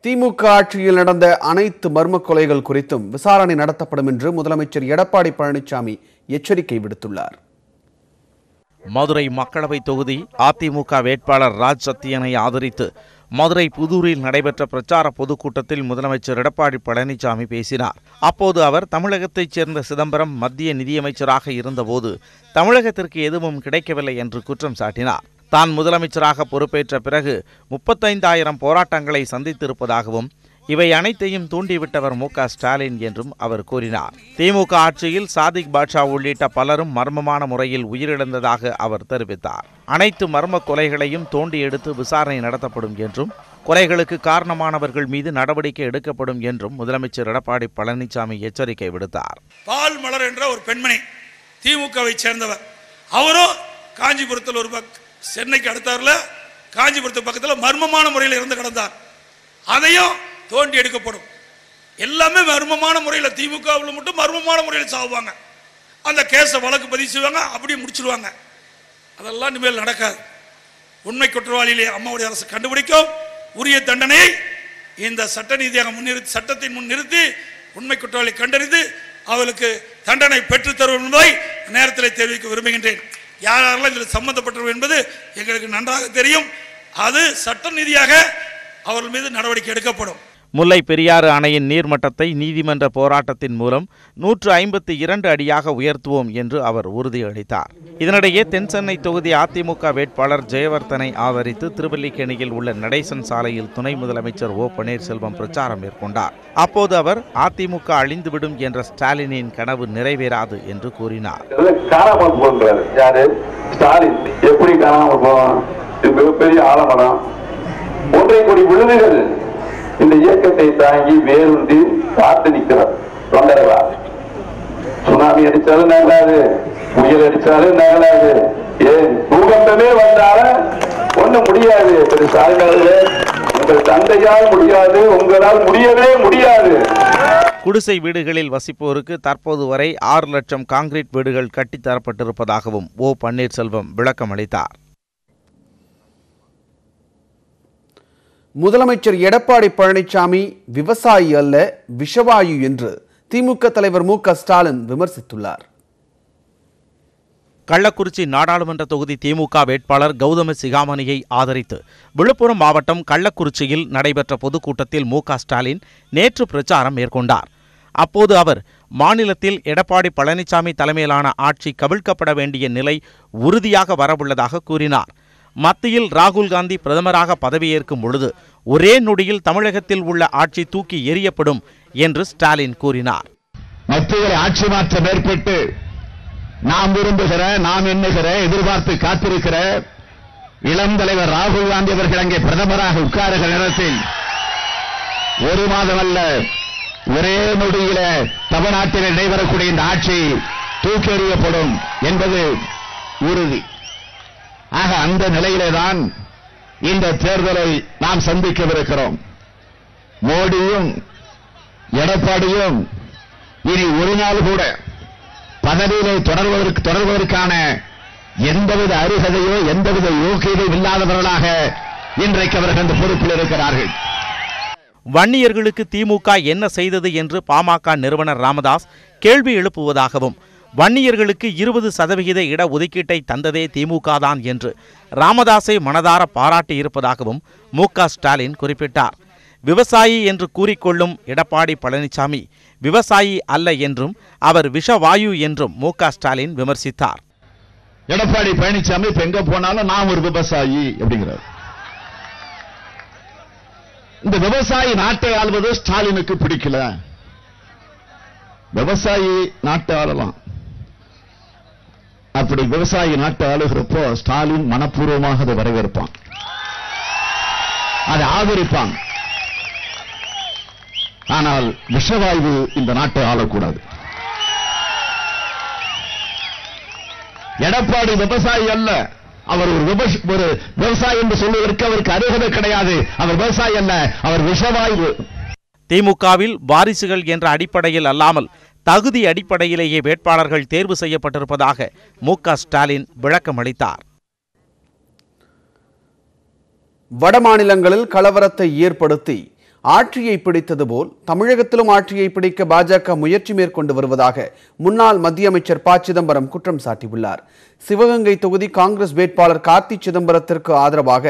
திமுக ஆட்சியில் நடந்த அனைத்து மர்ம கொலைகள் குறித்தும் விசாரணை நடத்தப்படும் என்று முதலமைச்சர் எடப்பாடி பழனிசாமி எச்சரிக்கை விடுத்துள்ளார். மதுரை மக்களவை தொகுதி அதிமுக வேட்பாளர் ராஜ் சத்தியனை ஆதரித்து மதுரை புதூரில் நடைபெற்ற பிரச்சார பொதுக்கூட்டத்தில் முதலமைச்சர் எடப்பாடி பழனிசாமி பேசினார். அப்போது அவர் தமிழகத்தைச் சேர்ந்த சிதம்பரம் மத்திய நிதியமைச்சராக இருந்தபோது தமிழகத்திற்கு எதுவும் கிடைக்கவில்லை என்று குற்றம் சாட்டினார். தான் முதலமைச்சராக பொறுப்பேற்ற பிறகு 35,000 போராட்டங்களை சந்தித்திருப்பதாகவும் இவை அனைத்தையும் தூண்டிவிட்டவர் மு.க. ஸ்டாலின் என்றும் அவர் கூறினார். திமுக ஆட்சியில் சாதிக் பாட்ஷா உள்ளிட்ட பலரும் மர்மமான முறையில் உயிரிழந்ததாக அவர் தெரிவித்தார். அனைத்து மர்ம கொலைகளையும் தோண்டி எடுத்து விசாரணை நடத்தப்படும் என்றும் கொலைகளுக்கு காரணமானவர்கள் மீது நடவடிக்கை எடுக்கப்படும் என்றும் முதலமைச்சர் எடப்பாடி பழனிசாமி எச்சரிக்கை விடுத்தார். பால் மலர் என்ற ஒரு பெண்மணி திமுகவை சேர்ந்தவர். அவரும் காஞ்சிபுரத்தில் ஒரு சென்னைக்கு அடுத்தார்ல காஞ்சிபுரத்து பக்கத்தில் மர்மமான முறையில் இருந்து கிடந்தார். அதையும் தோண்டி எடுக்கப்படும். எல்லாமே மர்மமான முறையில் திமுகவில் மட்டும் மர்மமான முறையில் சாவுவாங்க. அந்த கேஸை வழக்கு பதிவு செய்வாங்க, அப்படியே முடிச்சிடுவாங்க. அதெல்லாம் இனிமேல் நடக்காது. உண்மை குற்றவாளியிலே அம்மாவுடைய அரசு கண்டுபிடிக்கும். உரிய தண்டனையை இந்த சட்ட நீதியாக முன்னிறுத்தி சட்டத்தின் முன் நிறுத்தி உண்மை குற்றவாளி கண்டறிந்து அவளுக்கு தண்டனை பெற்று தரும் என்பதை நேரத்தில் தெரிவிக்க விரும்புகின்றேன். யாரெல்லாம் இதில் சம்பந்தப்பட்டவர் என்பது எங்களுக்கு நன்றாக தெரியும். அது சட்ட நீதியாக அவர்கள் மீது நடவடிக்கை எடுக்கப்படும். முல்லை பெரியாறு அணையின் நீர்மட்டத்தை நீதிமன்ற போராட்டத்தின் மூலம் 152 அடியாக உயர்த்துவோம் என்று அவர் உறுதியளித்தார். இதனிடையே தென்சென்னை தொகுதி அதிமுக வேட்பாளர் ஜெயவர்தனை ஆதரித்து திருவல்லிக்கேணியில் உள்ள நடேசன் சாலையில் துணை முதலமைச்சர் ஓ பன்னீர்செல்வம் பிரச்சாரம் மேற்கொண்டார். அப்போது அவர் அதிமுக அழிந்துவிடும் என்ற ஸ்டாலினின் கனவு நிறைவேறாது என்று கூறினார். இந்த இயக்கத்தை தாங்கி வேறுண்டி பார்த்து நிற்கிறார். தொண்டர்களா சுனாமி அடிச்சாலும் நகலாது, புயல் அடிச்சாலும் நகலாது, ஏன் பூகம்பமே வந்தாலும் ஒண்ணும் முடியாது. உங்கள் தந்தையால் முடியாது, உங்களால் முடியவே முடியாது. குடிசை வீடுகளில் வசிப்போருக்கு தற்போது வரை 6 லட்சம் கான்கிரீட் வீடுகள் கட்டித்தரப்பட்டிருப்பதாகவும் ஓ பன்னீர்செல்வம் விளக்கம் அளித்தார். முதலமைச்சர் எடப்பாடி பழனிசாமி விவசாயி அல்ல விஷவாயு என்று திமுக தலைவர் மு.க. ஸ்டாலின் விமர்சித்துள்ளார். கள்ளக்குறிச்சி நாடாளுமன்ற தொகுதி திமுக வேட்பாளர் கௌதம சிகாமணியை ஆதரித்து விழுப்புரம் மாவட்டம் கள்ளக்குறிச்சியில் நடைபெற்ற பொதுக்கூட்டத்தில் மு.க. ஸ்டாலின் நேற்று பிரச்சாரம் மேற்கொண்டார். அப்போது அவர் மாநிலத்தில் எடப்பாடி பழனிசாமி தலைமையிலான ஆட்சி கவிழ்க்கப்பட வேண்டிய நிலை உறுதியாக வரவுள்ளதாக கூறினார். மத்தியில் ராகுல் காந்தி பிரதமராக பதவியேற்கும் பொழுது ஒரே நொடியில் தமிழகத்தில் உள்ள ஆட்சி தூக்கி எறியப்படும் என்று ஸ்டாலின் கூறினார். மத்தியில் ஆட்சி மாற்றம் ஏற்பட்டு நாம் விரும்புகிற, நாம் எண்ணுகிற, எதிர்பார்த்து காத்திருக்கிற இளம் தலைவர் ராகுல் காந்தி அவர்கள் அங்கே பிரதமராக உட்காருகிற நேரத்தில் 1 மாதம் அல்ல, ஒரே நொடியில தமிழ்நாட்டில் நடைபெறக்கூடிய இந்த ஆட்சி தூக்கி எறியப்படும் என்பது உறுதி. ஆக அந்த நிலையிலேதான் இந்த தேர்தலை நாம் சந்திக்கவிருக்கிறோம். மோடியும் எடப்பாடியும் இனி ஒரு நாள் கூட பதவியிலே தொடர்வதற்கான எந்தவித அருகதையோ எந்தவித யோகியதையும் இல்லாதவர்களாக இன்றைக்கு அவர்கள் அந்த பொறுப்பில் இருக்கிறார்கள். வன்னியர்களுக்கு திமுக என்ன செய்தது என்று பாமக நிறுவனர் ராமதாஸ் கேள்வி எழுப்புவதாகவும் வன்னியர்களுக்கு 20% இடஒதுக்கீட்டை தந்ததே திமுக தான் என்று ராமதாஸை மனதார பாராட்டியிருப்பதாகவும் மு.க. ஸ்டாலின் குறிப்பிட்டார். விவசாயி என்று கூறிக்கொள்ளும் எடப்பாடி பழனிசாமி விவசாயி அல்ல என்றும் அவர் விஷவாயு என்றும் மு.க. ஸ்டாலின் விமர்சித்தார். எடப்பாடி பழனிசாமி இப்ப எங்க போனாலும் நான் ஒரு விவசாயி அப்படிங்கிறார். இந்த விவசாயி நாட்டை ஆள்வது ஸ்டாலினுக்கு பிடிக்கல. விவசாயி நாட்டை ஆளலாம். அப்படி விவசாயி நாட்டை ஆளுகிறப்போ ஸ்டாலின் மனப்பூர்வமாக அதை வரவேற்பான், அதை ஆதரிப்பான். ஆனால் விஷவாயு இந்த நாட்டை ஆளக்கூடாது. எடப்பாடி விவசாயி அல்ல, அவர் ஒரு விவசாயி என்று சொல்வதற்கு அவருக்கு அருகதை கிடையாது. அவர் விவசாயி அல்ல, அவர் விஷவாயு. திமுகவில் வாரிசுகள் என்ற அடிப்படையில் அல்லாமல் தகுதி அடிப்படையிலேயே வேட்பாளர்கள் தேர்வு செய்யப்பட்டிருப்பதாக மு.க. ஸ்டாலின் விளக்கம் அளித்தார். வட மாநிலங்களில் கலவரத்தை ஏற்படுத்தி ஆட்சியை பிடித்தது போல் தமிழகத்திலும் ஆட்சியை பிடிக்க பாஜக முயற்சி மேற்கொண்டு வருவதாக முன்னாள் மத்திய அமைச்சர் ப சிதம்பரம் குற்றம் சாட்டியுள்ளார். சிவகங்கை தொகுதி காங்கிரஸ் வேட்பாளர் கார்த்தி சிதம்பரத்திற்கு ஆதரவாக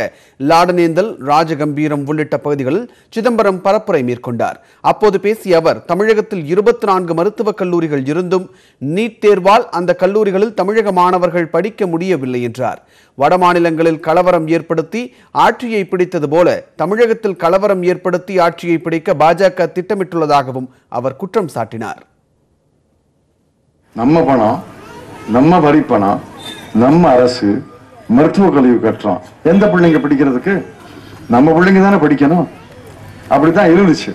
லாடனேந்தல், ராஜகம்பீரம் உள்ளிட்ட பகுதிகளில் சிதம்பரம் பரப்புரை மேற்கொண்டார். அப்போது பேசிய அவர், தமிழகத்தில் 24 மருத்துவக் கல்லூரிகள் இருந்தும் நீட் தேர்வால் அந்த கல்லூரிகளில் தமிழக மாணவர்கள் படிக்க முடியவில்லை என்றார். வடமாநிலங்களில் கலவரம் ஏற்படுத்தி ஆட்சியை பிடித்தது போல தமிழகத்தில் கலவரம் ஏற்படுத்தி ஆட்சியை பிடிக்க பாஜக திட்டமிட்டுள்ளதாகவும் அவர் குற்றம் சாட்டினார். நம்ம பணம், நம்ம வரி பணம், நம்ம அரசு மருத்துவக் கல்வி கட்டுறோம். எந்த பிள்ளைங்க படிக்கிறதுக்கு? நம்ம பிள்ளைங்க தானே படிக்கணும். அப்படித்தான் இருந்துச்சு.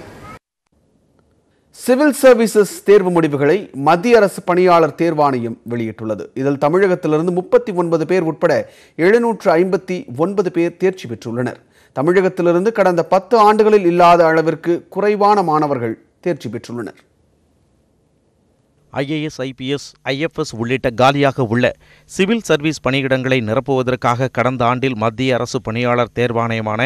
சிவில் சர்வீசஸ் தேர்வு முடிவுகளை மத்திய அரசு பணியாளர் தேர்வாணையம் வெளியிட்டுள்ளது. இதில் தமிழகத்திலிருந்து 39 பேர் உட்பட 759 பேர் தேர்ச்சி பெற்றுள்ளனர். தமிழகத்திலிருந்து கடந்த 10 ஆண்டுகளில் இல்லாத அளவிற்கு குறைவான மாணவர்கள் தேர்ச்சி பெற்றுள்ளனர். IAS, IPS, IFS உள்ளிட்ட காலியாக உள்ள சிவில் சர்வீஸ் பணியிடங்களை நிரப்புவதற்காக கடந்த ஆண்டில் மத்திய அரசு பணியாளர் தேர்வாணையமான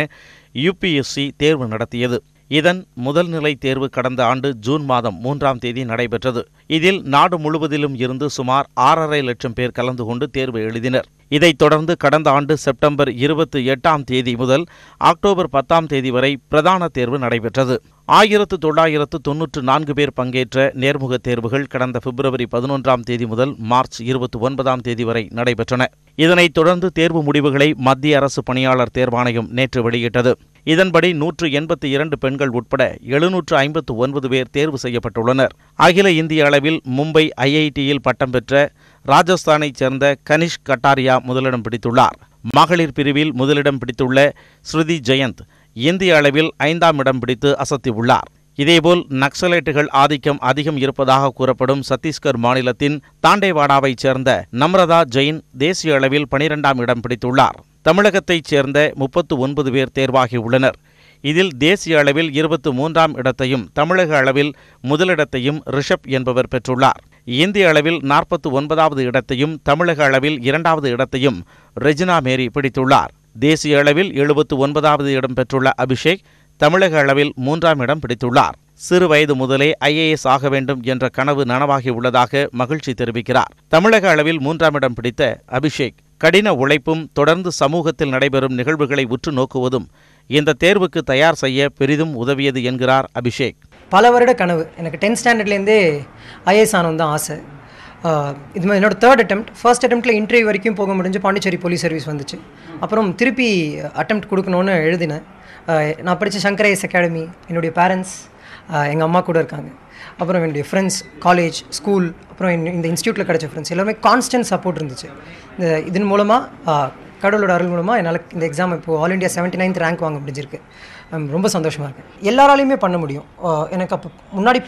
UPSC தேர்வு நடத்தியது. இதன் முதல் நிலை தேர்வு கடந்த ஆண்டு ஜூன் மாதம் 3ஆம் தேதி நடைபெற்றது. இதில் நாடு முழுவதிலும் இருந்து சுமார் 6.5 லட்சம் பேர் கலந்து கொண்டு தேர்வு எழுதினர். இதைத் தொடர்ந்து கடந்த ஆண்டு செப்டம்பர் 28ஆம் தேதி முதல் அக்டோபர் 10ஆம் தேதி வரை பிரதான தேர்வு நடைபெற்றது. 1994 பேர் பங்கேற்ற நேர்முக தேர்வுகள் கடந்த பிப்ரவரி 11ஆம் தேதி முதல் மார்ச் 29ஆம் தேதி வரை நடைபெற்றன. இதனைத் தொடர்ந்து தேர்வு முடிவுகளை மத்திய அரசு பணியாளர் தேர்வாணையம் நேற்று வெளியிட்டது. இதன்படி 182 பெண்கள் உட்பட 759 பேர் தேர்வு செய்யப்பட்டுள்ளனர். அகில இந்திய அளவில் மும்பை IITயில் பட்டம் பெற்ற ராஜஸ்தானைச் சேர்ந்த கனிஷ் கட்டாரியா முதலிடம் பிடித்துள்ளார். மகளிர் பிரிவில் முதலிடம் பிடித்துள்ள ஸ்ருதி ஜெயந்த் இந்திய அளவில் 5ஆம் இடம் பிடித்து அசத்தியுள்ளார். இதேபோல் நக்சலைட்டுகள் ஆதிக்கம் அதிகம் இருப்பதாக கூறப்படும் சத்தீஸ்கர் மாநிலத்தின் தாண்டேவாடாவைச் சேர்ந்த நம்ரதா ஜெயின் தேசிய அளவில் 12ஆம் இடம் பிடித்துள்ளார். தமிழகத்தைச் சேர்ந்த 39 பேர் தேர்வாகியுள்ளனர். இதில் தேசிய அளவில் 23ஆம் இடத்தையும் தமிழக அளவில் முதலிடத்தையும் ரிஷப் என்பவர் பெற்றுள்ளார். இந்திய அளவில் 49வது இடத்தையும் தமிழக அளவில் 2வது இடத்தையும் ரெஜினா மேரி பிடித்துள்ளார். தேசிய அளவில் 79வது இடம் பெற்றுள்ள அபிஷேக் தமிழக அளவில் 3ஆம் இடம் பிடித்துள்ளார். சிறு வயது முதலே IAS ஆக வேண்டும் என்ற கனவு நனவாகி உள்ளதாக மகிழ்ச்சி தெரிவிக்கிறார். தமிழக அளவில் 3ஆம் இடம் பிடித்த அபிஷேக் கடின உழைப்பும் தொடர்ந்து சமூகத்தில் நடைபெறும் நிகழ்வுகளை உற்று நோக்குவதும் இந்த தேர்வுக்கு தயார் செய்ய பெரிதும் உதவியது என்கிறார் அபிஷேக். பல வருட கனவு. எனக்கு 10th ஸ்டாண்டர்ட்லேருந்தே IAS ஆனது தான் ஆசை. இது என்னோட 3rd அட்டெம்ப்ட். ஃபர்ஸ்ட் அட்டெம்ப்டில் இன்டர்வியூ வரைக்கும் போக முடிஞ்சு பாண்டிச்சேரி போலீஸ் சர்வீஸ் வந்துச்சு. அப்புறம் திருப்பி அட்டெம்ப்ட் கொடுக்கணுன்னு எழுதினேன். நான் படித்த சங்கர் IAS அகாடமி, என்னுடைய பேரண்ட்ஸ், எங்கள் அம்மா கூட இருக்காங்க, அப்புறம் என்னுடைய ஃப்ரெண்ட்ஸ், காலேஜ், ஸ்கூல், அப்புறம் இந்த இன்ஸ்டியூட்டில் கிடைச்ச ஃப்ரெண்ட்ஸ் எல்லாருமே கான்ஸ்டன்ட் சப்போர்ட் இருந்துச்சு. இதன் மூலமாக கடவுளோட அருள் மூலமாக என்னால் இந்த எக்ஸாம் இப்போது ஆல் இண்டியா 79th ரேங்க் வாங்க முடிஞ்சிருக்கு. ரொம்ப சந்தோஷமாக இருக்கேன். எல்லாராலையுமே பண்ண முடியும். எனக்கு அப்போ முன்னாடி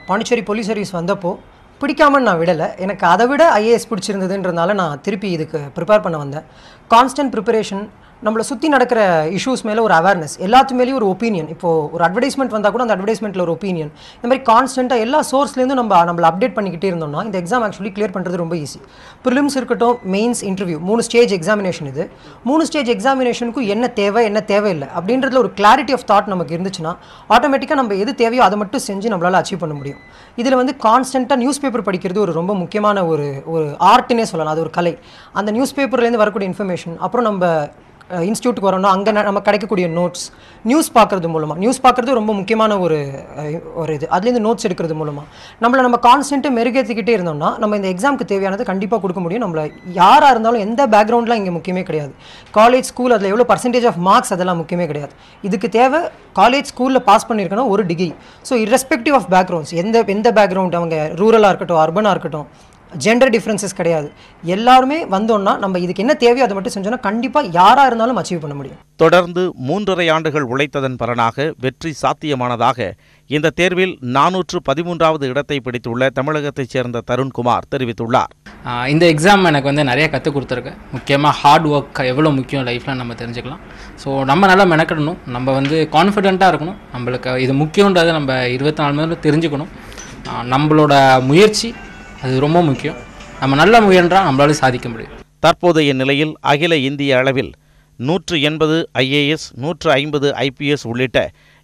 பாண்டிச்சேரி போலீஸ் சர்வீஸ் வந்தப்போ பிடிக்காமல் நான் விடலை. எனக்கு அதை விட IAS பிடிச்சிருந்ததுன்றதுனால நான் திருப்பி இதுக்கு ப்ரிப்பேர் பண்ண வந்தேன். கான்ஸ்டன்ட் ப்ரிப்பரேஷன், நம்மளை சுற்றி நடக்கிற இஷ்யூஸ் மேலே ஒரு அவேர்னஸ், எல்லாத்து மேலேயும் ஒரு ஒப்பீனியன். இப்போது ஒரு அட்வர்டைஸ்மெண்ட் வந்தால் கூட அந்த அட்வர்டைஸ்மெண்ட்டில் ஒரு ஒப்பீனியன், இந்த மாதிரி கான்ஸ்டண்ட்டாக எல்லா சோர்ஸ்லேருந்து நம்மளை அப்டேட் பண்ணிக்கிட்டே இருந்தோம்னா இந்த எக்ஸாம் ஆக்சுவலி கிளியர் பண்ணுறது ரொம்ப ஈஸி. ப்ரிலிம்ஸ் இருக்கட்டும், மெயின்ஸ், இன்டர்வியூ, 3 ஸ்டேஜ் எக்ஸாமினேஷன். இது 3 ஸ்டேஜ் எக்ஸாமினேஷனுக்கும் என்ன தேவை என்ன தேவையில்லை அப்படின்றதுல ஒரு கிளாரிட்டி ஆஃப் தாட் நமக்கு இருந்துச்சுன்னா ஆட்டோமேட்டிக்காக நம்ம எது தேவையோ அதை மட்டும் செஞ்சு நம்மளால் அச்சீவ் பண்ண முடியும். இதில் கான்ஸ்டண்ட்டாக நியூஸ் பேப்பர் படிக்கிறது ஒரு ரொம்ப முக்கியமான ஒரு ஆர்ட்னே சொல்லலாம். அது ஒரு கலை. அந்த நியூஸ் பேப்பர்லேருந்து வரக்கூடிய இன்ஃபர்மேஷன், அப்புறம் நம்ம இன்ஸ்டியூட்டுக்கு வரணும், அங்கே நம்ம கிடைக்கக்கூடிய நோட்ஸ், நியூஸ் பார்க்குறது ரொம்ப முக்கியமான ஒரு இது. அதுலேருந்து நோட்ஸ் எடுக்கிறது மூலமாக நம்ம கான்ஸ்டன்ட்டு மெருகேற்றிக்கிட்டே இருந்தோம்னா நம்ம இந்த எக்ஸாமுக்கு தேவையானது கண்டிப்பாக கொடுக்க முடியும். நம்மளை யாராக இருந்தாலும் எந்த பேக்ரவுண்ட்லாம் இங்கே முக்கியமே கிடையாது. காலேஜ், ஸ்கூல், அதில் எவ்வளோ பர்சன்டேஜ் ஆஃப் மார்க்ஸ் அதெல்லாம் முக்கியமே கிடையாது. இதுக்கு தேவை காலேஜ், ஸ்கூலில் பாஸ் பண்ணியிருக்கணும் ஒரு degree. So irrespective of backgrounds, எந்த பேக்ரவுண்ட், அவங்க ரூரலாக இருக்கட்டும், அர்பனாக இருக்கட்டும், ஜெண்டர் டிஃப்ரென்சஸ் கிடையாது. எல்லாருமே வந்தோம்னா நம்ம இதுக்கு என்ன தேவையோ அதை மட்டும் செஞ்சோம்னா கண்டிப்பாக யாராக இருந்தாலும் அச்சீவ் பண்ண முடியும். தொடர்ந்து 3.5 ஆண்டுகள் உழைத்ததன் பலனாக வெற்றி சாத்தியமானதாக இந்த தேர்வில் 413வது இடத்தை பிடித்துள்ள தமிழகத்தைச் சேர்ந்த தருண்குமார் தெரிவித்துள்ளார். இந்த எக்ஸாம் எனக்கு நிறைய கற்றுக் கொடுத்துருக்கு. முக்கியமாக ஹார்ட் ஒர்க் எவ்வளோ முக்கியம் லைஃப்பில் நம்ம தெரிஞ்சுக்கலாம். ஸோ நம்ம நல்லா மெனக்கிடணும், நம்ம கான்ஃபிடென்ட்டாக இருக்கணும். நம்மளுக்கு இது முக்கியன்றதை நம்ம 24 மணி நேரம் தெரிஞ்சுக்கணும். நம்மளோட முயற்சி அது ரொம்ப முக்கியம். நம்ம நல்லா முயன்றால் நம்மளால சாதிக்க முடியும். தற்போதைய நிலையில் அகில இந்திய அளவில் 180 IAS, 150 IPS உள்ளிட்ட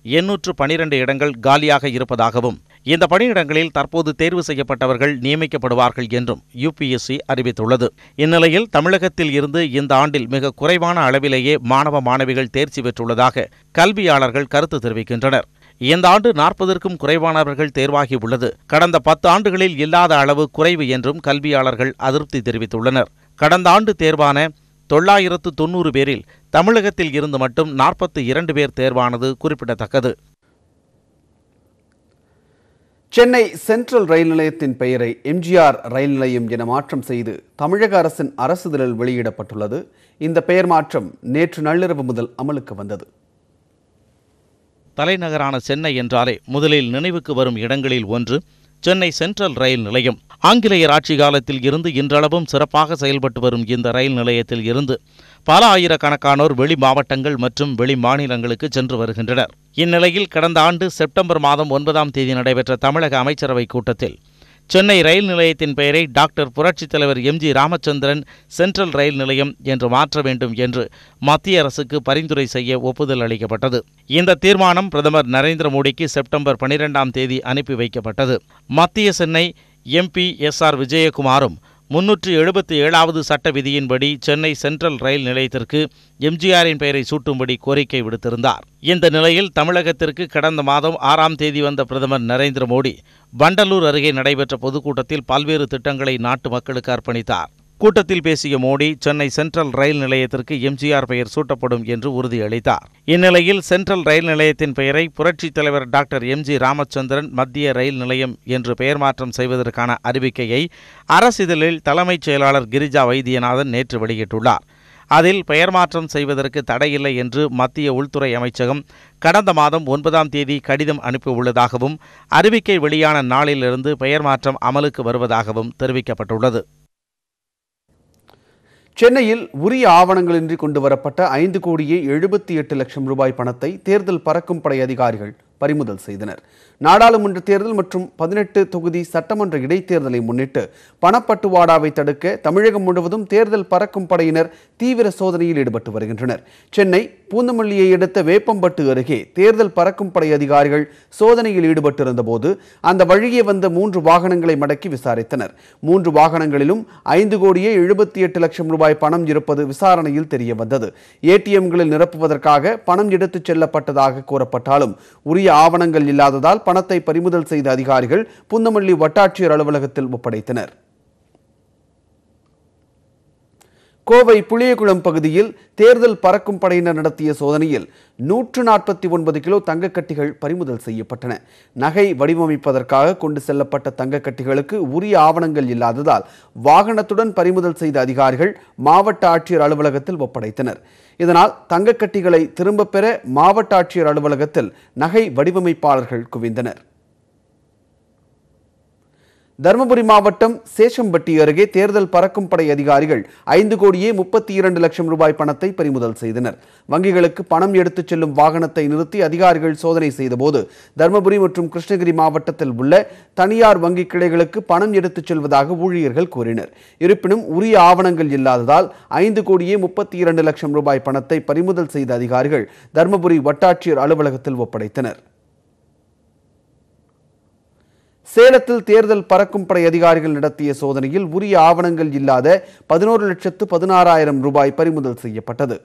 812 இடங்கள் காலியாக இருப்பதாகவும் இந்த பணியிடங்களில் தற்போது தேர்வு செய்யப்பட்டவர்கள் நியமிக்கப்படுவார்கள் என்றும் யுபிஎஸ்சி அறிவித்துள்ளது. இந்நிலையில் தமிழகத்தில் இருந்து இந்த ஆண்டில் மிக குறைவான அளவிலேயே மாணவ மாணவிகள் தேர்ச்சி பெற்றுள்ளதாக கல்வியாளர்கள் கருத்து தெரிவிக்கின்றனர். இந்த ஆண்டு 40ற்கும் குறைவானவர்கள் தேர்வாகி உள்ளது கடந்த 10 ஆண்டுகளில் இல்லாத அளவு குறைவு என்றும் கல்வியாளர்கள் அதிருப்தி தெரிவித்துள்ளனர். கடந்த ஆண்டு தேர்வான 990 பேரில் தமிழகத்தில் இருந்து மட்டும் 42 பேர் தேர்வானது குறிப்பிடத்தக்கது. சென்னை சென்ட்ரல் ரயில் நிலையத்தின் பெயரை எம்ஜிஆர் ரயில் நிலையம் என மாற்றம் செய்து தமிழக அரசின் அரசிதழில் வெளியிடப்பட்டுள்ளது. இந்த பெயர் மாற்றம் நேற்று நள்ளிரவு முதல் அமலுக்கு வந்தது. தலைநகரான சென்னை என்றாலே முதலில் நினைவுக்கு வரும் இடங்களில் ஒன்று சென்னை சென்ட்ரல் ரயில் நிலையம். ஆங்கிலேயர் ஆட்சி காலத்தில் இருந்து இன்றளவும் சிறப்பாக செயல்பட்டு வரும் இந்த ரயில் நிலையத்தில் இருந்து பல ஆயிரக்கணக்கானோர் வெளி மாவட்டங்கள் மற்றும் வெளி மாநிலங்களுக்கு சென்று வருகின்றனர். இந்நிலையில் கடந்த ஆண்டு செப்டம்பர் மாதம் 9ஆம் தேதி நடைபெற்ற தமிழக அமைச்சரவைக் கூட்டத்தில் சென்னை ரயில் நிலையத்தின் பெயரை டாக்டர் புரட்சித் தலைவர் எம்.ஜி. ராமச்சந்திரன் சென்ட்ரல் ரயில் நிலையம் என்று மாற்ற வேண்டும் என்று மத்திய அரசுக்கு பரிந்துரை செய்ய ஒப்புதல் அளிக்கப்பட்டது. இந்த தீர்மானம் பிரதமர் நரேந்திர மோடிக்கு செப்டம்பர் 12ஆம் தேதி அனுப்பி வைக்கப்பட்டது. மத்திய சென்னை எம்பி எஸ்.ஆர். விஜயகுமாரும் 377வது சட்ட விதியின்படி சென்னை சென்ட்ரல் ரயில் நிலையத்திற்கு எம்ஜிஆரின் பெயரை சூட்டும்படி கோரிக்கை விடுத்திருந்தார். இந்த நிலையில் தமிழகத்திற்கு கடந்த மாதம் 6ஆம் தேதி வந்த பிரதமர் நரேந்திர மோடி வண்டலூர் அருகே நடைபெற்ற பொதுக்கூட்டத்தில் பல்வேறு திட்டங்களை நாட்டு மக்களுக்கு அர்ப்பணித்தார். கூட்டத்தில் பேசிய மோடி சென்னை சென்ட்ரல் ரயில் நிலையத்திற்கு எம்ஜிஆர் பெயர் சூட்டப்படும் என்று உறுதியளித்தார். இந்நிலையில் சென்ட்ரல் ரயில் நிலையத்தின் பெயரை புரட்சித் தலைவர் டாக்டர் எம்.ஜி. ராமச்சந்திரன் மத்திய ரயில் நிலையம் என்று பெயர் மாற்றம் செய்வதற்கான அறிவிக்கையை அரசிதழில் தலைமைச் செயலாளர் கிரிஜா வைத்தியநாதன் நேற்று வெளியிட்டுள்ளார். அதில் பெயர் மாற்றம் செய்வதற்கு தடையில்லை என்று மத்திய உள்துறை அமைச்சகம் கடந்த மாதம் 9ஆம் தேதி கடிதம் அனுப்பியுள்ளதாகவும் அறிவிக்கை வெளியான நாளிலிருந்து பெயர் மாற்றம் அமலுக்கு வருவதாகவும் தெரிவிக்கப்பட்டுள்ளது. சென்னையில் உரிய ஆவணங்களின்றி கொண்டுவரப்பட்ட 5,78,00,000 ரூபாய் பணத்தை தேர்தல் பறக்கும் படை அதிகாரிகள் பறிமுதல் செய்தனர். நாடாளுமன்ற தேர்தல் மற்றும் 18 தொகுதி சட்டமன்ற இடைத்தேர்தலை முன்னிட்டு பணப்பட்டுவாடாவை தடுக்க தமிழகம் முழுவதும் தேர்தல் பறக்கும் படையினர் தீவிர சோதனையில் ஈடுபட்டு வருகின்றனர். சென்னை பூந்தமல்லியை அடுத்த வேப்பம்பட்டு அருகே தேர்தல் பறக்கும் படை அதிகாரிகள் சோதனையில் ஈடுபட்டிருந்த போது அந்த வழியே வந்த 3 வாகனங்களை மடக்கி விசாரித்தனர். 3 வாகனங்களிலும் 5,78,00,000 ரூபாய் பணம் இருப்பது விசாரணையில் தெரிய வந்தது. ஏடிஎம்களில் நிரப்புவதற்காக பணம் எடுத்துச் செல்லப்பட்டதாக கூறப்பட்டாலும் உரிய ஆவணங்கள் இல்லாததால் பணத்தை பறிமுதல் செய்த அதிகாரிகள் பூந்தமல்லி வட்டாட்சியர் அலுவலகத்தில் ஒப்படைத்தனர். கோவை புளியகுளம் பகுதியில் தேர்தல் பறக்கும் படையினர் நடத்திய சோதனையில் 149 கிலோ தங்கக்கட்டிகள் பறிமுதல் செய்யப்பட்டன. நகை வடிவமைப்பதற்காக கொண்டு செல்லப்பட்ட தங்கக்கட்டிகளுக்கு உரிய ஆவணங்கள் இல்லாததால் வாகனத்துடன் பறிமுதல் செய்த அதிகாரிகள் மாவட்ட ஆட்சியர் அலுவலகத்தில் ஒப்படைத்தனர். இதனால் தங்கக்கட்டிகளை திரும்பப் பெற மாவட்ட ஆட்சியர் அலுவலகத்தில் நகை வடிவமைப்பாளர்கள் குவிந்தனர். தருமபுரி மாவட்டம் சேஷம்பட்டி அருகே தேர்தல் பறக்கும் படை அதிகாரிகள் 5,32,00,000 ரூபாய் பணத்தை பறிமுதல் செய்தனர். வங்கிகளுக்கு பணம் எடுத்துச் செல்லும் வாகனத்தை நிறுத்தி அதிகாரிகள் சோதனை செய்தபோது தருமபுரி மற்றும் கிருஷ்ணகிரி மாவட்டத்தில் உள்ள தனியார் வங்கி கிளைகளுக்கு பணம் எடுத்துச் செல்வதாக ஊழியர்கள் கூறினர். இருப்பினும் உரிய ஆவணங்கள் இல்லாததால் 5,32,00,000 ரூபாய் பணத்தை பறிமுதல் செய்த அதிகாரிகள் தருமபுரி வட்டாட்சியர் அலுவலகத்தில் ஒப்படைத்தனர். சேலத்தில் தேர்தல் பறக்கும் படை அதிகாரிகள் நடத்திய சோதனையில் உரிய ஆவணங்கள் இல்லாத 11,16,000 ரூபாய் பறிமுதல் செய்யப்பட்டது.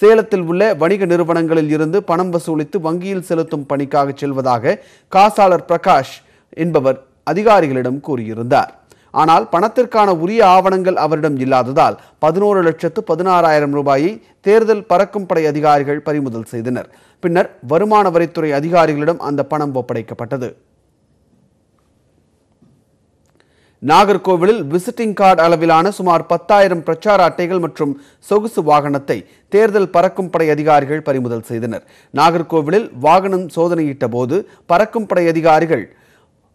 சேலத்தில் உள்ள வணிக நிறுவனங்களில் இருந்து பணம் வசூலித்து வங்கியில் செலுத்தும் பணிக்காக செல்வதாக காசாளர் பிரகாஷ் என்பவர் அதிகாரிகளிடம் கூறியிருந்தார். ஆனால் பணத்திற்கான உரிய ஆவணங்கள் அவரிடம் இல்லாததால் 11,16,000 ரூபாயை தேர்தல் பறக்கும் படை அதிகாரிகள் பறிமுதல் செய்தனர். பின்னர் வருமான வரித்துறை அதிகாரிகளிடம் அந்த பணம் ஒப்படைக்கப்பட்டது. நாகர்கோவிலில் விசிட்டிங் கார்டு அளவிலான சுமார் 10,000 பிரச்சார அட்டைகள் மற்றும் சொகுசு வாகனத்தை தேர்தல் பறக்கும் படை அதிகாரிகள் பறிமுதல் செய்தனர். நாகர்கோவிலில் வாகனம் சோதனையிட்ட போது பறக்கும் படை அதிகாரிகள்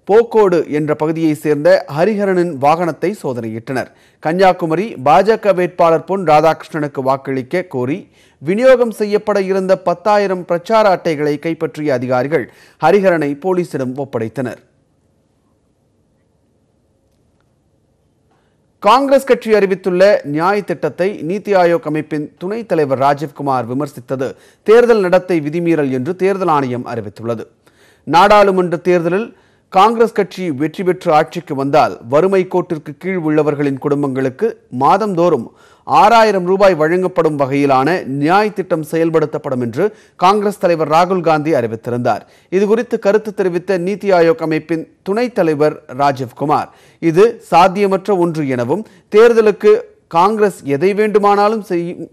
போக்கோடு என்ற பகுதியைச் சேர்ந்த ஹரிஹரனின் வாகனத்தை சோதனையிட்டனர். கன்னியாகுமரி பாஜக வேட்பாளர் பொன் ராதாகிருஷ்ணனுக்கு வாக்களிக்க கோரி விநியோகம் செய்யப்பட இருந்த 10,000 பிரச்சார அட்டைகளை கைப்பற்றிய அதிகாரிகள் ஹரிஹரனை போலீசிடம் ஒப்படைத்தனர். காங்கிரஸ் கட்சி அறிவித்துள்ள நியாய் திட்டத்தை நீத்தி ஆயோக் அமைப்பின் துணைத் தலைவர் ராஜீவ்குமார் விமர்சித்தது தேர்தல் நடத்தை விதிமீறல் என்று தேர்தல் ஆணையம் அறிவித்துள்ளது. நாடாளுமன்ற தேர்தலில் காங்கிரஸ் கட்சி வெற்றி பெற்று ஆட்சிக்கு வந்தால் வறுமை கோட்டிற்கு கீழ் உள்ளவர்களின் குடும்பங்களுக்கு மாதந்தோறும் 6000 ரூபாய் வழங்கப்படும் வகையிலான நியாய் திட்டம் செயல்படுத்தப்படும் என்று காங்கிரஸ் தலைவர் ராகுல் காந்தி அறிவித்திருந்தார். இதுகுறித்து கருத்து தெரிவித்த நீத்தி ஆயோக் அமைப்பின் துணைத் தலைவர் ராஜீவ்குமார், இது சாத்தியமற்ற ஒன்று எனவும் தேர்தலுக்கு காங்கிரஸ் எதை வேண்டுமானாலும்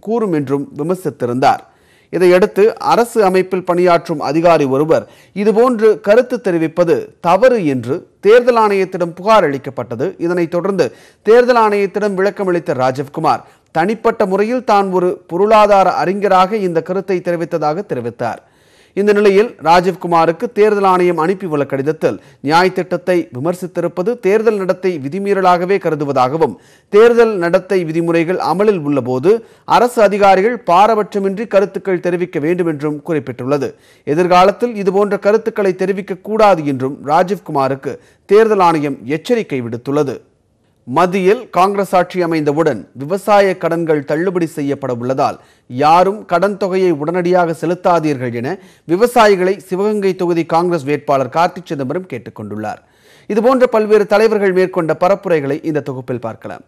கூறும் என்றும் விமர்சித்திருந்தார். இதையடுத்து அரசு அமைப்பில் பணியாற்றும் அதிகாரி ஒருவர் இதுபோன்று கருத்து தெரிவிப்பது தவறு என்று தேர்தல் ஆணையத்திடம் புகார் அளிக்கப்பட்டது. இதனைத் தொடர்ந்து தேர்தல் ஆணையத்திடம் விளக்கமளித்த ராஜீவ்குமார் தனிப்பட்ட முறையில் தான் ஒரு பொருளாதார அறிஞராக இந்த கருத்தை தெரிவித்ததாக தெரிவித்தார். இந்த நிலையில் ராஜீவ்குமாருக்கு தேர்தல் ஆணையம் அனுப்பியுள்ள கடிதத்தில் நியாய் திட்டத்தை விமர்சித்திருப்பது தேர்தல் நடத்தை விதிமீறலாகவே கருதுவதாகவும், தேர்தல் நடத்தை விதிமுறைகள் அமலில் உள்ளபோது அரசு அதிகாரிகள் பாரபட்சமின்றி கருத்துக்கள் தெரிவிக்க வேண்டும் என்றும் குறிப்பிட்டுள்ளது. எதிர்காலத்தில் இதுபோன்ற கருத்துக்களை தெரிவிக்க கூடாது என்றும் ராஜீவ்குமாருக்கு தேர்தல் ஆணையம் எச்சரிக்கை விடுத்துள்ளது. மத்தியில் காங்கிரஸ் ஆட்சி அமைந்தவுடன் விவசாய கடன்கள் தள்ளுபடி செய்யப்பட உள்ளதால் யாரும் கடன் தொகையை உடனடியாக செலுத்தாதீர்கள் என விவசாயிகளை சிவகங்கை தொகுதி காங்கிரஸ் வேட்பாளர் கார்த்தி சிதம்பரம் கேட்டுக் கொண்டுள்ளார். இதுபோன்ற பல்வேறு தலைவர்கள் மேற்கொண்ட பரப்புரைகளை இந்த தொகுப்பில் பார்க்கலாம்.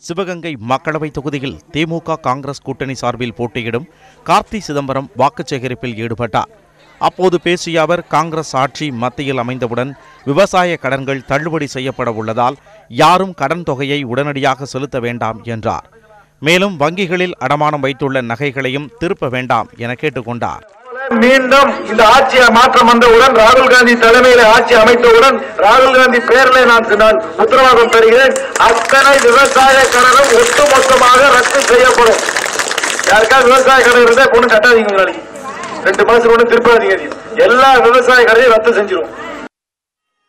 சிவகங்கை மக்களவை தொகுதியில் திமுக காங்கிரஸ் கூட்டணி சார்பில் போட்டியிடும் கார்த்தி சிதம்பரம் வாக்கு சேகரிப்பில் ஈடுபட்டார். அப்போது பேசிய அவர், காங்கிரஸ் ஆட்சி மத்தியில் அமைந்தவுடன் விவசாய கடன்கள் தள்ளுபடி செய்யப்பட உள்ளதால் யாரும் கடன் தொகையை உடனடியாக செலுத்த வேண்டாம் என்றார். மேலும் வங்கிகளில் அடமானம் வைத்துள்ள நகைகளையும் திருப்ப வேண்டாம் என கேட்டுக்கொண்டார். மீண்டும் இந்த ஆட்சியை மாற்றம் வந்தவுடன், ராகுல் காந்தி தலைமையில் ஆட்சி அமைத்தவுடன் ராகுல் காந்தி பெயரில் நான் உத்தரவாதம் தருகிறேன், அத்தனை விவசாய கடனும் ஒட்டுமொத்தமாக ரத்து செய்யப்படும். யாருக்காவது விவசாய கடன் இருந்தா பொண்ணு கட்டாதீங்க, 2 மாசம் ஒண்ணு திருப்பாதீங்க, எல்லா விவசாய கடையும் ரத்து செஞ்சிடும்.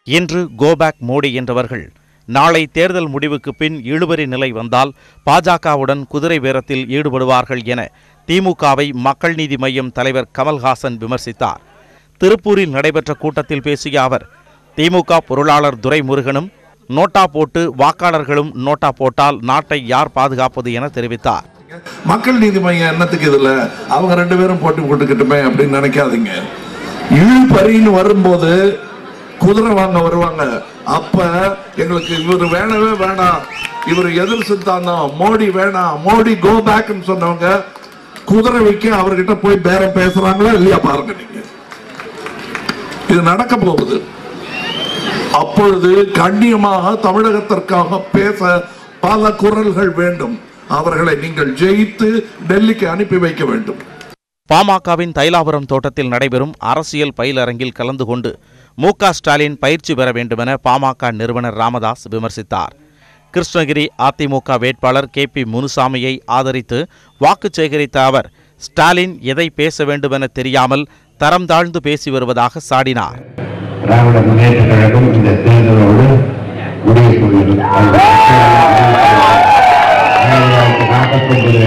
இன்று கோபேக் மோடி என்றவர்கள் நாளை தேர்தல் முடிவுக்கு பின் இழுபறி நிலை வந்தால் பாஜகவுடன் குதிரை பேரத்தில் ஈடுபடுவார்கள் என திமுகவை மக்கள் நீதி மய்யம் தலைவர் கமல்ஹாசன் விமர்சித்தார். திருப்பூரில் நடைபெற்ற கூட்டத்தில் பேசிய அவர், திமுக பொருளாளர் துரைமுருகனும் நோட்டா போட்டு வாக்காளர்களும் நோட்டா போட்டால் நாட்டை யார் பாதுகாப்பது என தெரிவித்தார். மக்கள் நீதி மையம் என்னத்துக்கு இதுல அவங்க 2 பேரும் போட்டி போட்டுக்கிட்டுமே அப்படின்னு நினைக்காதீங்க. இழுபறின்னு வரும்போது குதிரை வாங்க வருவாங்க. அப்ப எங்களுக்கு இவர் வேணவே வேணாம், இவர் எதிர் சித்தாந்தம், மோடி வேணாம், மோடி கோ பேக் சொன்னவங்க குதிரை வைக்க அவர்கிட்ட போய் பேரம் பேசுறாங்களா இல்லையா பாருங்க. நீங்க இது நடக்க போகுது. அப்பொழுது கண்ணியமாக தமிழகத்திற்காக பேச பல குரல்கள் வேண்டும். அவர்களை நீங்கள் ஜெயித்து டெல்லிக்கு அனுப்பி வைக்க வேண்டும். பாமகவின் தைலாபுரம் தோட்டத்தில் நடைபெறும் அரசியல் பயிலரங்கில் கலந்து கொண்டு மு.க. ஸ்டாலின் பயிற்சி பெற வேண்டுமென பாமக நிறுவனர் ராமதாஸ் விமர்சித்தார். கிருஷ்ணகிரி அதிமுக வேட்பாளர் கே.பி. முனுசாமியை ஆதரித்து வாக்கு சேகரித்த அவர், ஸ்டாலின் எதை பேச வேண்டுமென தெரியாமல் தரம் தாழ்ந்து பேசி வருவதாக சாடினார். திராவிட முன்னேற்ற கழகம் இந்த தேர்தலோடு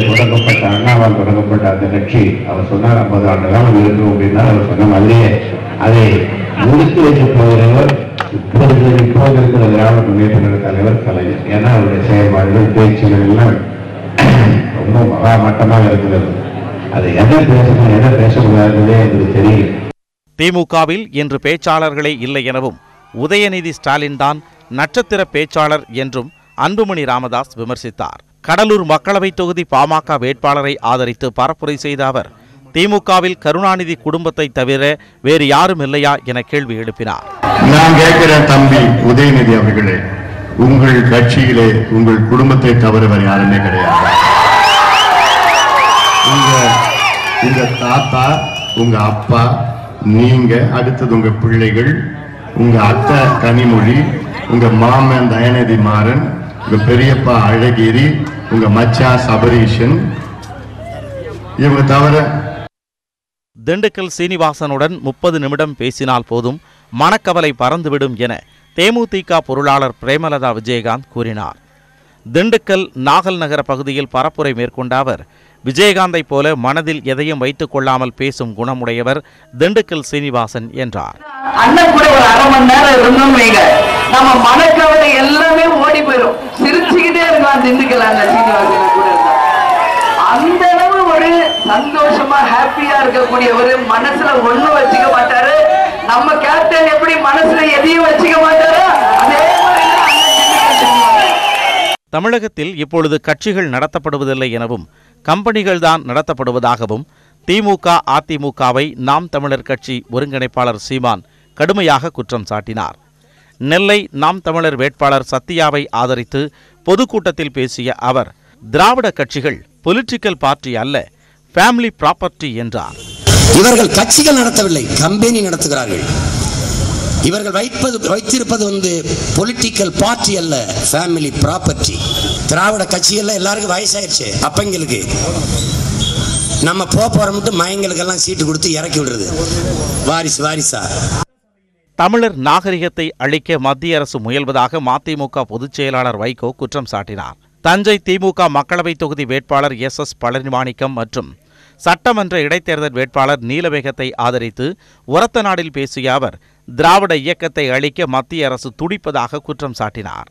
தொடங்கப்பட்ட அண்ணாவால் தொடங்கப்பட்ட அந்த கட்சி, அவர் சொன்னார் 50 ஆண்டு காலம் இருக்கும் அப்படின்னா, அவர் சொன்ன மாதிரியே அதை முடித்து வைத்து போகிறவர் இப்போது இருக்கிற திராவிட முன்னேற்ற கழக தலைவர் கலைஞர். ஏன்னா அவருடைய செயல்பாடுகள் பேச்சுகள் எல்லாம் ரொம்ப மட்டமாக இருக்கிறது. அது எதை பேசணும் எதை பேசக்கூடாதே எனக்கு தெரியும். திமுகவில் இன்று பேச்சாளர்களே இல்லை எனவும் உதயநிதி ஸ்டாலின் தான் நட்சத்திர பேச்சாளர் என்றும் அன்புமணி ராமதாஸ் விமர்சித்தார். கடலூர் மக்களவை தொகுதி பாமக வேட்பாளரை ஆதரித்து பரப்புரை செய்த அவர், திமுகவில் கருணாநிதி குடும்பத்தை தவிர வேறு யாரும் இல்லையா என கேள்வி எழுப்பினார். நான் கேட்கிற தம்பி உதயநிதி அவர்களே, உங்கள் கட்சியிலே உங்கள் குடும்பத்தை தவிர வேறு யாருமே கிடையாது. உங்க தாத்தா, உங்க அப்பா, நீங்க, அடுத்தது உங்க பிள்ளைகள், உங்க அத்தை கனிமொழி, உங்க மாமன் தயநிதி மாறன், உங்க பெரியப்பா அழகிரி, உங்க மச்சா சபரீஷன், இவங்க தவிர. திண்டுக்கல் சீனிவாசனுடன் 30 நிமிடம் பேசினால் போதும் மனக்கவலை பறந்துவிடும் என தேமுதிக பொருளாளர் பிரேமலதா விஜயகாந்த் கூறினார். திண்டுக்கல் நாகல் நகர பகுதியில் பரப்புரை மேற்கொண்ட அவர், விஜயகாந்தை போல மனதில் எதையும் வைத்துக் கொள்ளாமல் பேசும் குணமுடையவர் திண்டுக்கல் சீனிவாசன் என்றார். அண்ணன் கூட ஒரு 1/2 மணி நேரம் இருந்தோம், நம்ம மனக்கவலை எல்லாமே ஓடி ஓடி போயிடும். சிரிச்சுக்கிட்டே இருக்கலாம் திண்டுக்கல் அந்த சீனிவாசன் கூட இருந்தா. அந்த அளவு ஒரு சந்தோஷமா ஹாப்பியா இருக்கக்கூடியவர், மனசுல ஒண்ணும் வச்சுக்க மாட்டாரு. நம்ம கேப்டன் எப்படி மனசுல எதையும் வச்சுக்க மாட்டாரோ அதே மாதிரி தமிழகத்தில் இப்பொழுது கட்சிகள் நடத்தப்படுவதில்லை எனவும் கம்பெனிகள் தான் நடத்தப்படுவதாகவும் திமுக அதிமுகவை நாம் தமிழர் கட்சி ஒருங்கிணைப்பாளர் சீமான் கடுமையாக குற்றம் சாட்டினார். நெல்லை நாம் தமிழர் வேட்பாளர் சத்யாவை ஆதரித்து பொதுக்கூட்டத்தில் பேசிய அவர், திராவிட கட்சிகள் பொலிட்டிக்கல் பார்ட்டி அல்ல, ஃபேமிலி ப்ராப்பர்ட்டி என்றார். இவர்கள் கட்சிகள் நடத்தவில்லை, கம்பெனி நடத்துகிறார்கள். இவர்கள் வைத்திருப்பது பொலிட்டிக்கல் பார்ட்டி அல்ல, ஃபேமிலி ப்ராப்பர்ட்டி. திராவிட கட்சிகள் எல்லாருக்கும் வயசாயிருச்சு. அப்பங்களுக்கு நம்ம போறோம்ட்டு மயங்களுக்கெல்லாம் சீட்டு கொடுத்து இறக்கி விடுறது வாரிசா. தமிழர் நாகரிகத்தை அழிக்க மத்திய அரசு முயல்வதாக மதிமுக பொதுச் செயலாளர் வைகோ குற்றம் சாட்டினார். தஞ்சை திமுக மக்களவைத் தொகுதி வேட்பாளர் SS பழனிமாணிக்கம் மற்றும் சட்டமன்ற இடைத்தேர்தல் வேட்பாளர் நீலவேகத்தை ஆதரித்து உரத்த நாடில் பேசிய அவர், திராவிட இயக்கத்தை அழிக்க மத்திய அரசு துடிப்பதாக குற்றம் சாட்டினார்.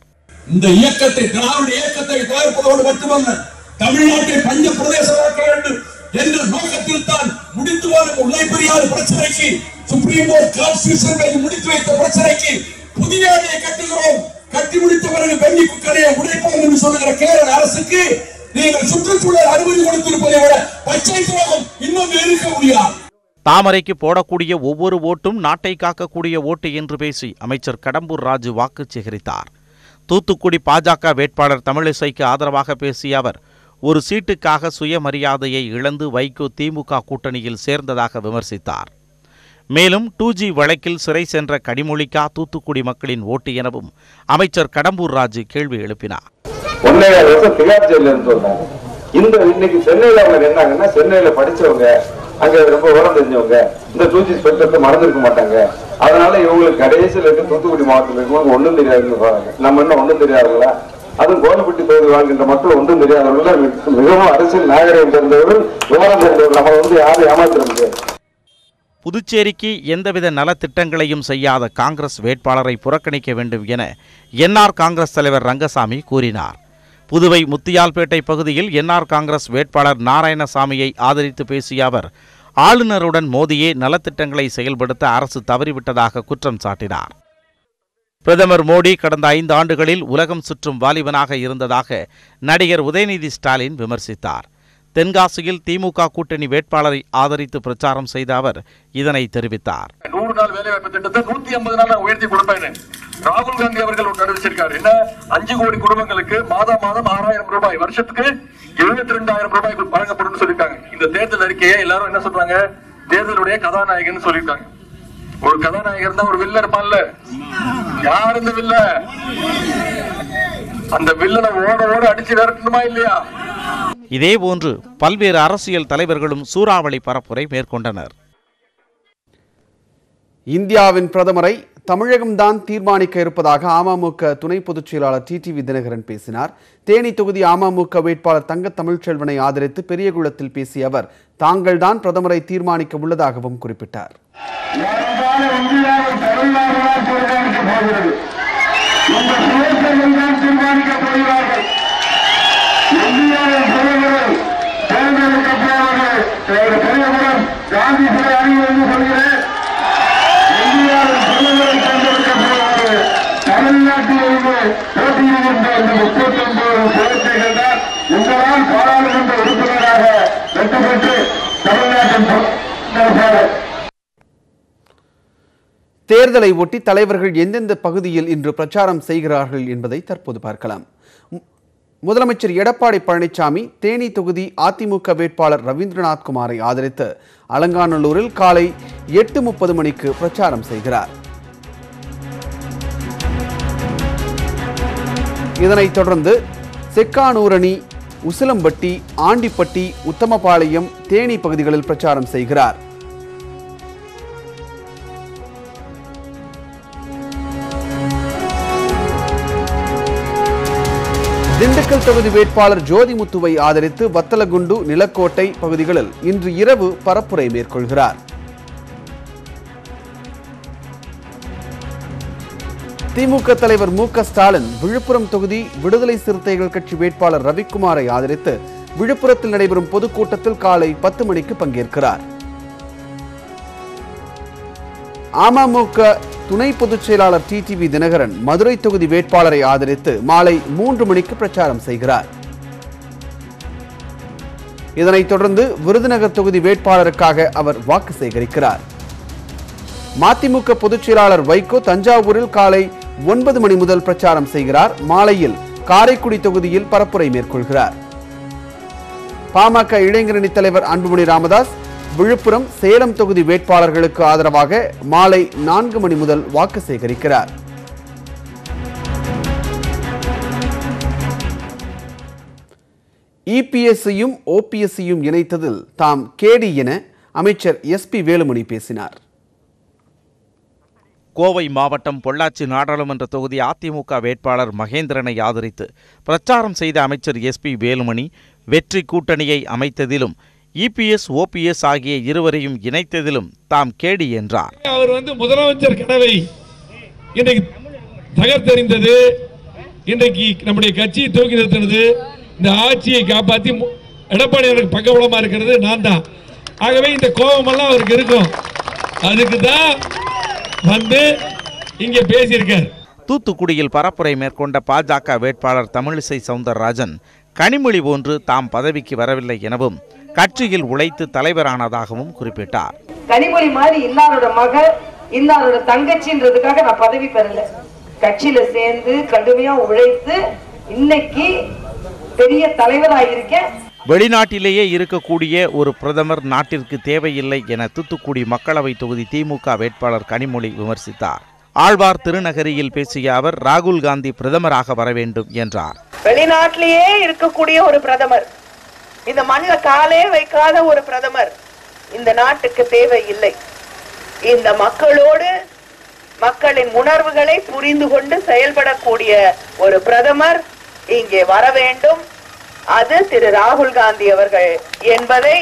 இந்த இயக்கத்தை, திராவிட இயக்கத்தை தயாரிப்பதோடு மட்டுமல்ல, தமிழ்நாட்டை பஞ்ச பிரதேசமாக்க வேண்டும் என்ற நோக்கத்தில் தான் முடித்து வரும் முல்லை பெரியாறு பிரச்சனைக்கு, சுப்ரீம் கோர்ட் கான்ஸ்டிடியூஷன் முடித்து வைத்த பிரச்சனைக்கு புதிய அணையை கட்டுகிறோம், கட்டி முடித்த பிறகு வெள்ளி குக்கரையை உடைப்போம் என்று சொல்லுகிற கேரள அரசுக்கு நீங்கள் சுற்றுச்சூழல் அனுமதி கொடுத்திருப்பதை விட பச்சை துரோகம் இன்னும் இருக்க முடியாது. தாமரைக்கு போடக்கூடிய ஒவ்வொரு ஓட்டும் நாட்டை காக்கக்கூடிய ஓட்டு என்று பேசி அமைச்சர் கடம்பூர் ராஜு வாக்கு சேகரித்தார். தூத்துக்குடி பாஜக வேட்பாளர் தமிழிசைக்கு ஆதரவாக பேசிய அவர், ஒரு சீட்டுக்காக சுயமரியாதையை இழந்து வைகோ திமுக கூட்டணியில் சேர்ந்ததாக விமர்சித்தார். மேலும் 2G வழக்கில் சிறை சென்ற கனிமொழிக்கா தூத்துக்குடி மக்களின் ஓட்டு எனவும் அமைச்சர் கடம்பூர் ராஜு கேள்வி எழுப்பினார். 1.5 வருஷம் திகார் ஜெயில இருந்து வந்தாங்க. இன்னைக்கு சென்னையில அவங்க என்னங்கன்னா, சென்னையில படிச்சவங்க, அங்க ரொம்ப விவரம் தெரிஞ்சவங்க இந்த 2G ஸ்பெக்ட்ரத்தை மறந்துருக்க மாட்டாங்க. அதனால இவங்களுக்கு கடைசியில் இருக்க தூத்துக்குடி மாவட்டத்தில் இருக்கவங்க ஒன்றும் தெரியாதுன்னு நம்ம இன்னும் ஒன்றும் தெரியாதுங்களா? அதுவும் கோலப்பட்டி தொகுதி வாழ்கின்ற மக்கள் ஒன்றும் தெரியாதவர்கள், மிகவும் அரசியல் நாகரிகம் தெரிந்தவர்கள், விவரம் தெரிந்தவர்கள். நம்ம யாரும் ஏமாற்ற முடியாது. புதுச்சேரிக்கு எந்தவித நலத்திட்டங்களையும் செய்யாத காங்கிரஸ் வேட்பாளரை புறக்கணிக்க வேண்டும் என NR காங்கிரஸ் தலைவர் ரங்கசாமி கூறினார். புதுவை முத்தியால்பேட்டை பகுதியில் NR காங்கிரஸ் வேட்பாளர் நாராயணசாமியை ஆதரித்து பேசிய அவர், ஆளுநருடன் மோதியே நலத்திட்டங்களை செயல்படுத்த அரசு தவறிவிட்டதாக குற்றம் சாட்டினார். பிரதமர் மோடி கடந்த 5 ஆண்டுகளில் உலகம் சுற்றும் வாலிபனாக இருந்ததாக நடிகர் உதயநிதி ஸ்டாலின் விமர்சித்தார். தென்காசியில் திமுக கூட்டணி வேட்பாளரை ஆதரித்து பிரச்சாரம் செய்த அவர் இதனை தெரிவித்தார். 100 நாள் வேலைவாய்ப்பு திட்டத்தை 150 நாள் உயர்த்தி கொடுப்பேன். ராகுல் காந்தி அவர்கள் அறிவிச்சிருக்காரு. என்ன, 5 கோடி குடும்பங்களுக்கு மாதம் 6,000 ரூபாய், வருஷத்துக்கு 72,000 ரூபாய் வழங்கப்படும் சொல்லிருக்காங்க. இந்த தேர்தல் அறிக்கையை எல்லாரும் என்ன சொல்றாங்க, தேர்தலுடைய கதாநாயகன் சொல்லிருக்காங்க. ஒரு கதாநாயகர் தான் ஒரு வில்லன் இருப்பான்ல, யார் இந்த வில்ல? அந்த வில்லனை ஓட அடிச்சு விரட்டணுமா இல்லையா? இதேபோன்று பல்வேறு அரசியல் தலைவர்களும் சூறாவளி பரப்புரை மேற்கொண்டனர். இந்தியாவின் பிரதமரை தமிழகம்தான் தீர்மானிக்க இருப்பதாக அமமுக துணை பொதுச் செயலாளர் TTV தினகரன் பேசினார். தேனி தொகுதி அமமுக வேட்பாளர் தங்க தமிழ்ச்செல்வனை ஆதரித்து பெரியகுளத்தில் பேசிய அவர், தாங்கள்தான் பிரதமரை தீர்மானிக்க உள்ளதாகவும் குறிப்பிட்டார். தேர்தலை ஒட்டி தலைவர்கள் எந்தெந்த பகுதியில் இன்று பிரச்சாரம் செய்கிறார்கள் என்பதை தற்போது பார்க்கலாம். முதலமைச்சர் எடப்பாடி பழனிசாமி தேனி தொகுதி அதிமுக வேட்பாளர் ரவீந்திரநாத் குமாரை ஆதரித்து அலங்காநல்லூரில் காலை 8:30 மணிக்கு பிரச்சாரம் செய்கிறார். இதனைத் தொடர்ந்து செக்கானூரணி, உசிலம்பட்டி, ஆண்டிப்பட்டி, உத்தமபாளையம், தேனி பகுதிகளில் பிரச்சாரம் செய்கிறார். திண்டுக்கல் தொகுதி வேட்பாளர் ஜோதிமுத்துவை ஆதரித்து வத்தலகுண்டு, நிலக்கோட்டை பகுதிகளில் இன்று இரவு பரப்புரை மேற்கொள்கிறார். திமுக தலைவர் மு.க. ஸ்டாலின் விழுப்புரம் தொகுதி விடுதலை சிறுத்தைகள் கட்சி வேட்பாளர் ரவிக்குமாரை ஆதரித்து விழுப்புரத்தில் நடைபெறும் பொதுக்கூட்டத்தில் காலை 10 மணிக்கு பங்கேற்கிறார். அமமுக துணை பொதுச் செயலாளர் டிடிவி தினகரன் மதுரை தொகுதி வேட்பாளரை ஆதரித்து மாலை 3 மணிக்கு பிரச்சாரம் செய்கிறார். இதனைத் தொடர்ந்து விருதுநகர் தொகுதி வேட்பாளருக்காக அவர் வாக்கு சேகரிக்கிறார். மதிமுக பொதுச் செயலாளர் வைகோ தஞ்சாவூரில் காலை 9 மணி முதல் பிரச்சாரம் செய்கிறார். மாலையில் காரைக்குடி தொகுதியில் பரப்புரை மேற்கொள்கிறார். பாமக இளைஞரணி தலைவர் அன்புமணி ராமதாஸ் விழுப்புரம், சேலம் தொகுதி வேட்பாளர்களுக்கு ஆதரவாக மாலை 4 மணி முதல் வாக்கு சேகரிக்கிறார். இபிஎஸ்ஸையும் ஓபிஎஸ்ஸையும் இணைத்ததில் தாம் கேடி என அமைச்சர் எஸ்பி வேலுமணி பேசினார். கோவை மாவட்டம் பொள்ளாச்சி நாடாளுமன்ற தொகுதி அதிமுக வேட்பாளர் மகேந்திரனை ஆதரித்து பிரச்சாரம் செய்த அமைச்சர் எஸ்பி வேலுமணி வெற்றி கூட்டணியை அமைத்ததிலும் இபிஎஸ் ஓபிஎஸ் ஆகிய இருவரையும் இணைத்ததிலும் தாம் கேடி என்றார். அவர் முதலமைச்சர் கனவை இன்றைக்கு தகர்த்தெறிந்தது, இன்றைக்கு நம்முடைய கட்சியை தூக்கி நிறுத்தினது, இந்த ஆட்சியை காப்பாற்றி எடப்பாடி அவருக்கு பக்கபலமா இருக்கிறது நான் தான். ஆகவே இந்த கோபமெல்லாம் அவருக்கு இருக்கும். அதுக்கு தான் இங்க பேசியிருக்கார். தூத்துக்குடியில் பரப்புரை மேற்கொண்ட பாஜக வேட்பாளர் தமிழிசை சவுந்தரராஜன் கனிமொழி போன்று தாம் பதவிக்கு வரவில்லை எனவும் கட்சியில் உழைத்து தலைவரானதாகவும் குறிப்பிட்டார். கனிமொழி மாதிரி இன்னாரோட மகள் இன்னாரோட தங்கச்சின்றதுக்காக நான் பதவி பெறல. கட்சியில சேர்ந்து கடுமையா உழைத்து இன்னைக்கு பெரிய தலைவராயிருக்கேன். வெளிநாட்டிலேயே இருக்கக்கூடிய ஒரு பிரதமர் நாட்டிற்கு தேவையில்லை என தூத்துக்குடி மக்களவை தொகுதி திமுக வேட்பாளர் கனிமொழி விமர்சித்தார். ஆழ்வார் திருநகரியில் பேசிய அவர் ராகுல் காந்தி பிரதமராக வர வேண்டும் என்றார். வெளிநாட்டிலேயே இருக்கக்கூடிய ஒரு பிரதமர், இந்த மண்ணில் காலே வைக்காத ஒரு பிரதமர் இந்த நாட்டுக்கு தேவை இல்லை. இந்த மக்களோடு மக்களின் உணர்வுகளை புரிந்து கொண்டு செயல்படக்கூடிய ஒரு பிரதமர் இங்கே வர வேண்டும். அது திரு ராகுல் காந்தி அவர்கள் என்பதை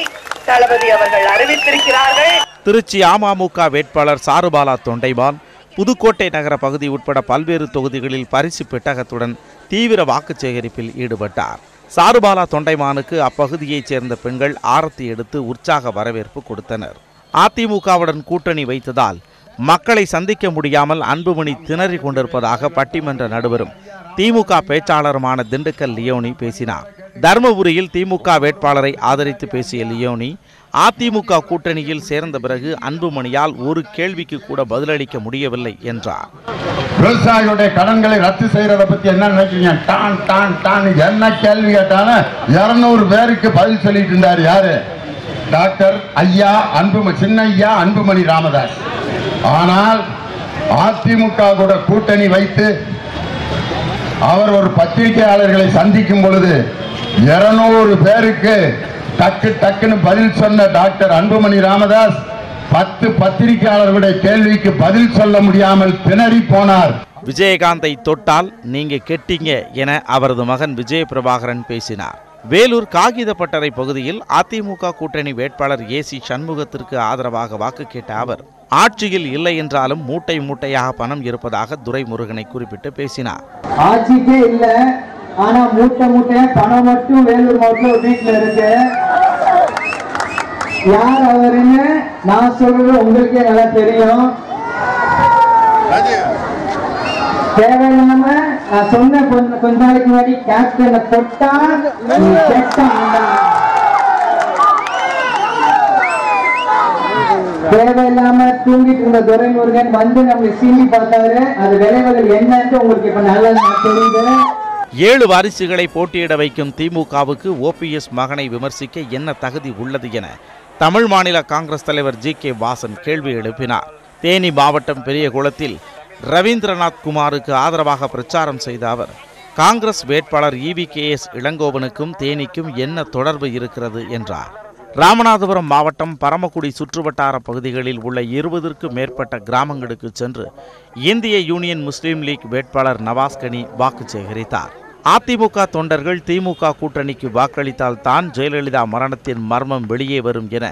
தளபதி அவர்கள் அறிவித்திருக்கிறார்கள். திருச்சி அமமுக வேட்பாளர் சாருபாலா தொண்டைமான் புதுக்கோட்டை நகர பகுதி உட்பட பல்வேறு தொகுதிகளில் பரிசு பெட்டகத்துடன் தீவிர வாக்கு சேகரிப்பில் ஈடுபட்டார். சாருபாலா தொண்டைமானுக்கு அப்பகுதியைச் சேர்ந்த பெண்கள் ஆரத்தி எடுத்து உற்சாக வரவேற்பு கொடுத்தனர். அதிமுகவுடன் கூட்டணி வைத்ததால் மக்களை சந்திக்க முடியாமல் அன்புமணி திணறி கொண்டிருப்பதாக பட்டிமன்ற நடுவரும் திமுக பேச்சாளருமான திண்டுக்கல் லியோனி பேசினார். தர்மபுரியில் திமுக வேட்பாளரை ஆதரித்து பேசிய லியோனி அதிமுக கூட்டணியில் சேர்ந்த பிறகு அன்புமணியால் ஒரு கேள்விக்கு கூட பதிலளிக்க முடியவில்லை என்றார். விவசாயிகளுடைய கடன்களை ரத்து செய்யறத பத்தி என்ன நினைக்கிறீங்க? டான் டான் டான் என்ன கேள்வி கேட்டாலும் 200 பேருக்கு பதில் சொல்லிட்டு இருந்தார். யாரு? டாக்டர் ஐயா சின்னையா அன்புமணி ராமதாஸ். ஆனால் அதிமுக கூட கூட்டணி வைத்து அவர் ஒரு பத்திரிகையாளர்களை சந்திக்கும் பொழுது 200 பேருக்கு டக்கு டக்குன்னு பதில் சொன்ன டாக்டர் அன்புமணி ராமதாஸ் 10 பத்திரிகையாளர்களுடைய கேள்விக்கு பதில் சொல்ல முடியாமல் திணறி போனார். விஜயகாந்தை தொட்டால் நீங்க கெட்டீங்க என அவரது மகன் விஜய பிரபாகரன் பேசினார். வேலூர் காகிதப்பட்டறை பகுதியில் அதிமுக கூட்டணி வேட்பாளர் ஏசி சண்முகத்திற்கு ஆதரவாக வாக்கு கேட்ட அவர் ஆட்சியில் இல்லை என்றாலும் மூட்டை மூட்டையாக பணம் இருப்பதாக துரைமுருகனை குறிப்பிட்டு பேசினார். ஆட்சிக்கே இல்ல, ஆனா மூட்டை மூட்டையா பணம் மட்டும் வேலூர் மாவட்டத்தில் வீட்டுல இருக்கு. யார் அவருன்னு நான் சொல்றது உங்களுக்கே நல்லா தெரியும். தேவையில்லாம நான் சொன்ன கொஞ்ச நாளைக்கு முன்னாடி கேப்டனை தொட்டா தேவையில்லாம தூங்கிட்டு இருந்த துரைமுருகன் நம்மளை சீண்டி பார்த்தாரு. அது விளைவுகள் என்னன்னு உங்களுக்கு இப்ப நல்லா தெரியுது. 7 வாரிசுகளை போட்டியிட வைக்கும் திமுகவுக்கு ஓபிஎஸ் மகனை விமர்சிக்க என்ன தகுதி உள்ளது என தமிழ் மாநில காங்கிரஸ் தலைவர் ஜி.கே. வாசன் கேள்வி எழுப்பினார். தேனி மாவட்டம் பெரியகுளத்தில் ரவீந்திரநாத் குமாருக்கு ஆதரவாக பிரச்சாரம் செய்த அவர் காங்கிரஸ் வேட்பாளர் EVKS இளங்கோவனுக்கும் தேனிக்கும் என்ன தொடர்பு இருக்கிறது என்றார். ராமநாதபுரம் மாவட்டம் பரமக்குடி சுற்றுவட்டார பகுதிகளில் உள்ள 20க்கும் மேற்பட்ட கிராமங்களுக்கு சென்று இந்திய யூனியன் முஸ்லீம் லீக் வேட்பாளர் நவாஸ் கனி வாக்கு சேகரித்தார். அதிமுக தொண்டர்கள் திமுக கூட்டணிக்கு வாக்களித்தால் தான் ஜெயலலிதா மரணத்தின் மர்மம் வெளியே வரும் என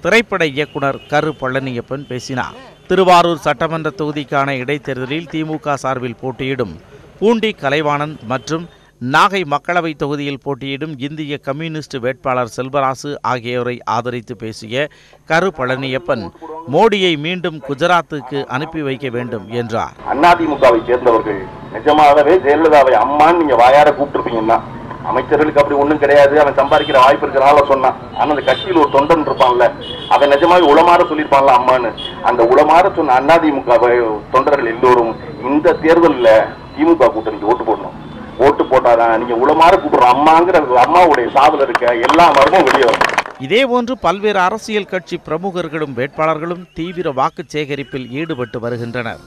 திரைப்பட இயக்குனர் கரு பழனியப்பன் பேசினார். திருவாரூர் சட்டமன்ற தொகுதிக்கான இடைத்தேர்தலில் திமுக சார்பில் போட்டியிடும் பூண்டி கலைவாணன் மற்றும் நாகை மக்களவை தொகுதியில் போட்டியிடும் இந்திய கம்யூனிஸ்ட் வேட்பாளர் செல்வராசு ஆகியோரை ஆதரித்து பேசிய கரு பழனியப்பன் மோடியை மீண்டும் குஜராத்துக்கு அனுப்பி வைக்க வேண்டும் என்றார். அதிமுகவை சேர்ந்தவர்கள் நிஜமாகவே ஜெயலலிதாவை அம்மான்னு நீங்க வாயார கூப்பிட்டுருப்பீங்கன்னா, அமைச்சர்களுக்கு அப்படி ஒண்ணும் கிடையாது, அவன் சம்பாதிக்கிற வாய்ப்பு இருக்கிறனால சொன்னான். ஆனா அந்த கட்சியில் ஒரு தொண்டன் இருப்பான்ல, அவன் நிஜமாக உளமாற சொல்லியிருப்பான்ல அம்மான்னு. அந்த உளமாற சொன்ன அதிமுக தொண்டர்கள் எல்லோரும் இந்த தேர்தலில் திமுக கூட்டணிக்கு ஓட்டு போடணும். ஓட்டு போட்டாதான் நீங்க உளமாற கூப்பிடுற அம்மாங்கிற அம்மாவுடைய சாதல இருக்க எல்லா மரமும் வெளியே வரும். இதேபோன்று பல்வேறு அரசியல் கட்சி பிரமுகர்களும் வேட்பாளர்களும் தீவிர வாக்கு சேகரிப்பில் ஈடுபட்டு வருகின்றனர்.